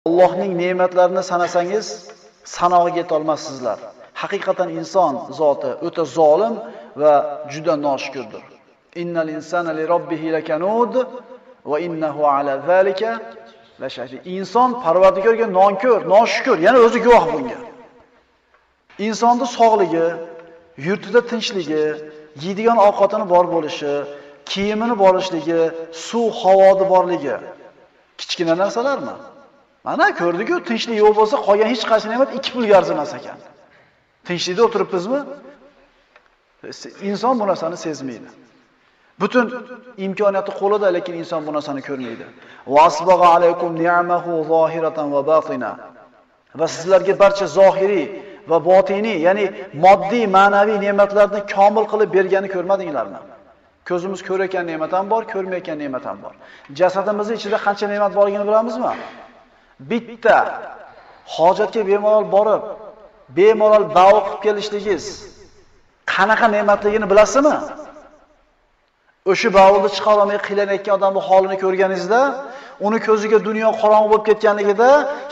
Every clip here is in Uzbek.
Allohning ne'matlarini sanasangiz, sanog'iga yeta olmassizlar. Haqiqatan inson zoti o'ta zolim va juda noshukrdir. Innal insana li robbihi lakanud va innahu ala zalika lashahid. Inson Parvardigorga nonkor, noshukur, yana o'zi guvoh bunga. Insonning sog'ligi, yurtida tinchligi, yeydigan ovqatini bor bo'lishi, kiyimini borishligi, suv, havodi borligi kichkina narsalarmi? Mana ko'rdik-ku, tinchlik yo'q bo'lsa, qolgan hech qaysi ne'mat 2 pulga arzimas ekan. Tinchlikda o'tiribmizmi? Inson bu narsani sezmaydi. Butun imkoniyati qo'lida, lekin inson bu narsani ko'rmaydi. Wasbagha alaykum ni'amahu zohiratan va batina. Va sizlarga barcha zohiriy va botiniy, ya'ni moddiy, ma'naviy ne'matlarni komil qilib bergani ko'rmadinglarmi? Ko'zimiz ko'rayotgan ne'mat ham bor, ko'rmayotgan ne'mat ham bor. Jasadimizning ichida qancha ne'mat borligini bilamizmi? Bitta hojatga bemalol borib, bemalol da'vo qilib kelishligingiz qanaqa ne'matligini bilasizmi? O'sha bavulni chiqara olmay qiynalgan odamning holini ko'rganingizda, uni ko'ziga dunyo qorong'u bo'lib ketganligida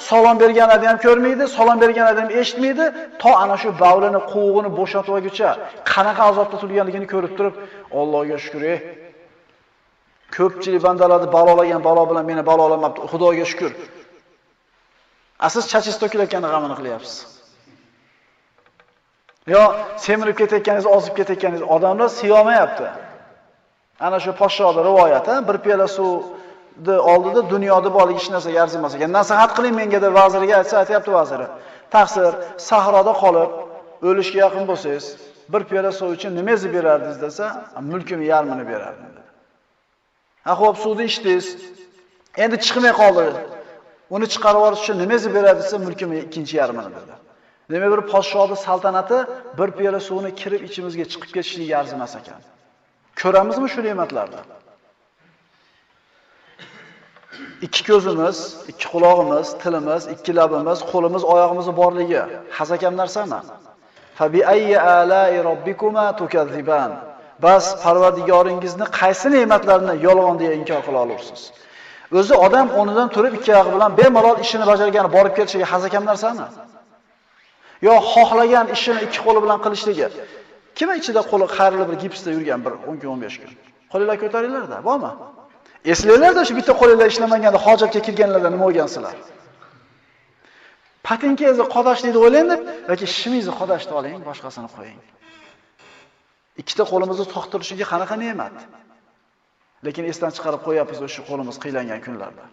salom bergan odam ham ko'rmaydi, salom bergan odam eshitmaydi, to ana shu bavulni quvug'ini bo'shatib olguncha qanaqa azobda turganligini ko'rib turib, Allohga shukr, ko'pchilik bandalarni balolagan balo bilan meni balolamabdi, Xudoga shukr. Siz chachingiz to'kilayotgani g'amini qilyapsiz. Yo, semirib ketayotganingiz, ozib ketayotganingiz odamlar siyomayapti. Ana shu podshohning rivoyati, bir piyola suvni oldida dunyoda borlik hech narsaga arzimas ekan. Nasihat qiling menga deb vaziriga aytsa, aytayapti vaziri. Taqsir, sahroda qolib, o'lishga yaqin bo'lsangiz, bir piyola suv uchun nimangizni berardingiz desa, mulkimni yarmini berardim dedi. Ha, xo'p, suvni ichdingiz. Endi chiqmay qoldi. Uni chiqarib olish uchun nimangizni berardingiz desa, mulkimni ikkinchi yarmini dedi. Demak, bir podshohning saltanati bir piyola suvni kirib ichimizga chiqib ketishiga arzimas ekan. Ko'ramizmi shu ne'matlarni? Ikki ko'zimiz, ikki quloqimiz, tilimiz, ikki labimiz, qo'limiz, oyog'imiz borligi hazakam narsami? Fa bi ayyi ala'i robbikuma tukazziban. Bas Parvardigoringizni qaysi ne'matlarni yolg'on deya inkor qila olursiz? O'zi odam o'rnidan turib ikki oyog'i bilan bemalol ishini bajargani borib kelishiga hazakam narsami? Yo xohlagan ishini ikki qo'li bilan qilishligi. Kim ichida qo'li xayrli bir gipsda yurgan bir 10 kun 15 kun. Qo'linglar ko'taringlar-da, bormi? Eslanglar-da, shu bitta qo'linglar ishlamaganda hojatga kirganlarda nima bo'lgansilar? Patinkangizni qodashlikni o'ylang deb, yoki ishingizni qodashni oling, boshqasini qo'ying. Ikkita qo'limizni to'xtirishiga qanaqa ne'mat. Lekin esdan chiqarib qo'yapmiz o'sha qo'limiz qiylangan kunlarda.